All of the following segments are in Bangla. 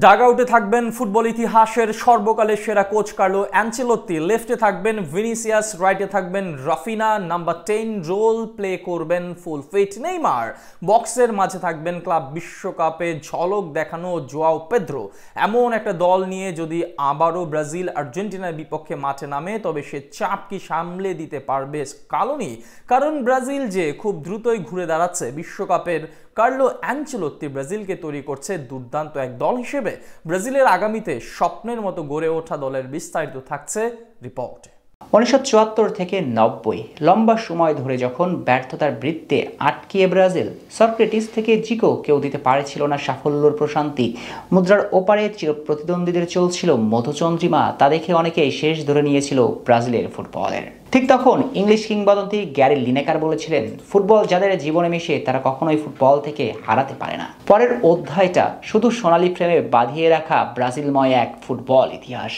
ডাগআউটে থাকবেন ফুটবল ইতিহাসের সর্বকালের সেরা কোচ কার্লো অ্যানচেলোত্তি, লেফটে থাকবেন ভিনিসিয়াস, রাইটে থাকবেন রাফিনা, নাম্বার 10 রোল প্লে করবেন ফুল ফিট নেইমার, বক্সের মাঝে থাকবেন ক্লাব বিশ্বকাপে ঝলক দেখানো জোয়াও পেদ্রো। এমন একটা দল নিয়ে যদি আবারও ব্রাজিল আর্জেন্টিনার বিপক্ষে মাঠে নামে তবে সে চাপ কি সামলে দিতে পারবে স্কালোনি? কারণ ব্রাজিল যে খুব দ্রুতই ঘুরে দাঁড়াচ্ছে বিশ্বকাপের কার্লো অ্যানচেলোত্তি ব্রাজিলকে তৈরি করছে দুর্দান্ত এক দল হিসেবে। ব্রাজিলের আগামীতে স্বপ্নের মতো গড়ে ওঠা দলের বিস্তারিত থাকছে রিপোর্টে। 1974 থেকে 90 লম্বা সময় ধরে যখন ব্যর্থতার বৃত্তে আটকিয়ে ব্রাজিল, সক্রেটিস থেকে জিকো কেউ দিতে পারেছিল না সাফল্যর প্রশান্তি। মুদ্রার ওপারে চিরপ্রতিদ্বন্দ্বীদের চলছিল মধুচন্দ্রিমা, তা দেখে অনেকেই শেষ ধরে নিয়েছিল ব্রাজিলের ফুটবলের। ঠিক তখন ইংলিশ কিংবদন্তি গ্যারি লিনেকার বলেছিলেন, ফুটবল যাদের জীবনে মিশে তারা কখনোই ফুটবল থেকে হারাতে পারে না। পরের অধ্যায়টা শুধু সোনালী ফ্রেমে বাঁধিয়ে রাখা ব্রাজিলময় এক ফুটবল ইতিহাস।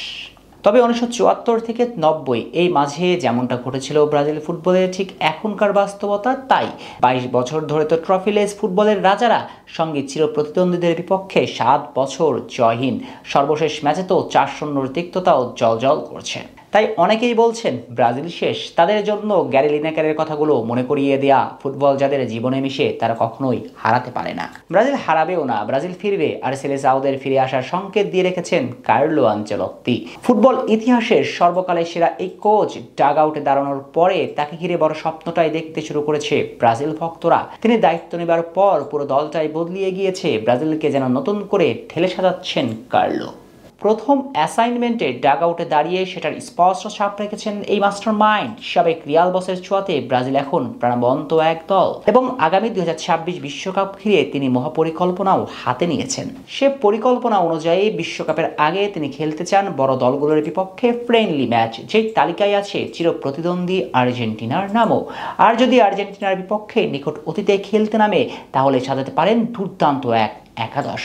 তবে 1974 থেকে 90 এই মাঝে যেমনটা ঘটেছিল ব্রাজিল ফুটবলে, ঠিক এখনকার বাস্তবতা তাই। 22 বছর ধরে তো ট্রফিলেস ফুটবলের রাজারা, সঙ্গে চিরপ্রতিদ্বন্দ্বীদের বিপক্ষে 7 বছর জয়হীন। সর্বশেষ ম্যাচে তো 4-0 তিক্ততাও জলজল করছে। তাই অনেকেই বলছেন ব্রাজিল শেষ। তাদের জন্য গ্যারি লিনেকারের কথাগুলো মনে করিয়ে দেয়া, ফুটবল যাদের জীবনে মিশে তারা কখনোই হারাতে পারে না। ব্রাজিল হারাবেও না, ব্রাজিল ফিরবে, আর সেলেসাওদের ফিরে আসার সংকেত দিয়ে রেখেছেন কার্লো আনচেলোত্তি। ফুটবল ইতিহাসের সর্বকালের সেরা এই কোচ ডাগ আউটে দাঁড়ানোর পরে তাকে ঘিরে বড় স্বপ্নটাই দেখতে শুরু করেছে ব্রাজিল ভক্তরা। তিনি দায়িত্ব নেবার পর পুরো দলটাই বদলিয়ে গিয়েছে, ব্রাজিলকে যেন নতুন করে ঠেলে সাজাচ্ছেন কার্লো। প্রথম অ্যাসাইনমেন্টে ডাগ আউটে দাঁড়িয়ে সেটার স্পষ্ট ছাপ রেখেছেন এই মাস্টার মাইন্ড। সাবেক রিয়াল বসের ছোঁয়াতে ব্রাজিল এখন প্রাণবন্ত এক দল, এবং আগামী 2026 বিশ্বকাপ ঘিরে তিনি মহাপরিকল্পনাও হাতে নিয়েছেন। সে পরিকল্পনা অনুযায়ী বিশ্বকাপের আগে তিনি খেলতে চান বড় দলগুলোর বিপক্ষে ফ্রেন্ডলি ম্যাচ, যেই তালিকায় আছে চিরপ্রতিদ্বন্দ্বী আর্জেন্টিনার নামও। আর যদি আর্জেন্টিনার বিপক্ষে নিকট অতীতে খেলতে নামে তাহলে সাজাতে পারেন দুর্দান্ত এক একাদশ,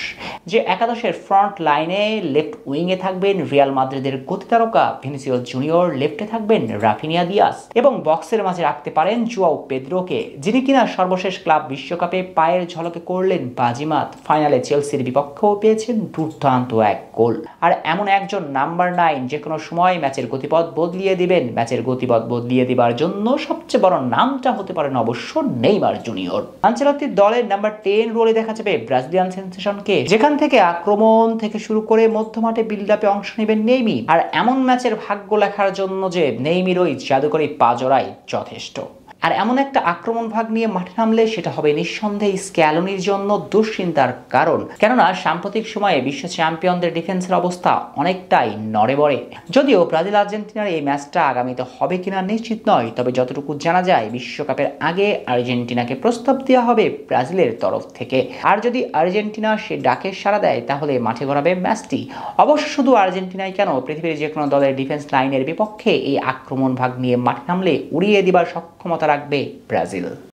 যে একাদশের ফ্রন্ট লাইনে লেফট উইংয়ে থাকবেন রিয়াল মাদ্রিদের গতিতারকা ভিনিসিয়াস জুনিয়র, লেফটে থাকবেন রাফিনিয়া দিয়াস, এবং বক্সের মাঝে রাখতে পারেন জোয়াও পেদ্রোকে, যিনি কিনা সর্বশেষ ক্লাব বিশ্বকাপে পায়ের ঝলকে করলেন বাজিমাত। ফাইনালে চেলসির বিপক্ষেও পেয়েছেন দুর্দান্ত এক গোল। আর এমন একজন নাম্বার 9 যে কোনো সময় ম্যাচের গতিপথ বদলিয়ে দিবেন। ম্যাচের গতিপথ বদলিয়ে দেবার জন্য সবচেয়ে বড় নামটা হতে পারেন অবশ্য নেইমার জুনিয়র। আনচেলোত্তির দলের নাম্বার 10 রোলে দেখা যাবে ব্রাজিলিয়ান সেনসেশনকে, যেখান থেকে আক্রমণ থেকে শুরু করে মধ্যমাঠে বিল্ড আপে অংশ নেবেন নেইমি। আর এমন ম্যাচের ভাগ্য লেখার জন্য যে নেইমির ওই জাদুকরী পাজরাই যথেষ্ট। আর এমন একটা আক্রমণ ভাগ নিয়ে মাঠে নামলে সেটা হবে নিঃসন্দেহে স্ক্যালোনির জন্য দুশ্চিন্তার কারণ, কেননা সাম্প্রতিক সময়ে বিশ্ব চ্যাম্পিয়নদের ডিফেন্সের অবস্থা অনেকটাই নড়ে। যদিও ব্রাজিল আর্জেন্টিনার এই ম্যাচটা আগামীতে হবে কিনা নিশ্চিত নয়, তবে যতটুকু জানা যায় বিশ্বকাপের আগে আর্জেন্টিনাকে প্রস্তাব দেওয়া হবে ব্রাজিলের তরফ থেকে। আর যদি আর্জেন্টিনা সে ডাকে সাড়া দেয় তাহলে মাঠে গড়াবে ম্যাচটি। অবশ্য শুধু আর্জেন্টিনাই কেন, পৃথিবীর যে কোনো দলের ডিফেন্স লাইনের বিপক্ষে এই আক্রমণ ভাগ নিয়ে মাঠে নামলে উড়িয়ে দিবার সক্ষমতা রাখবে ব্রাজিল।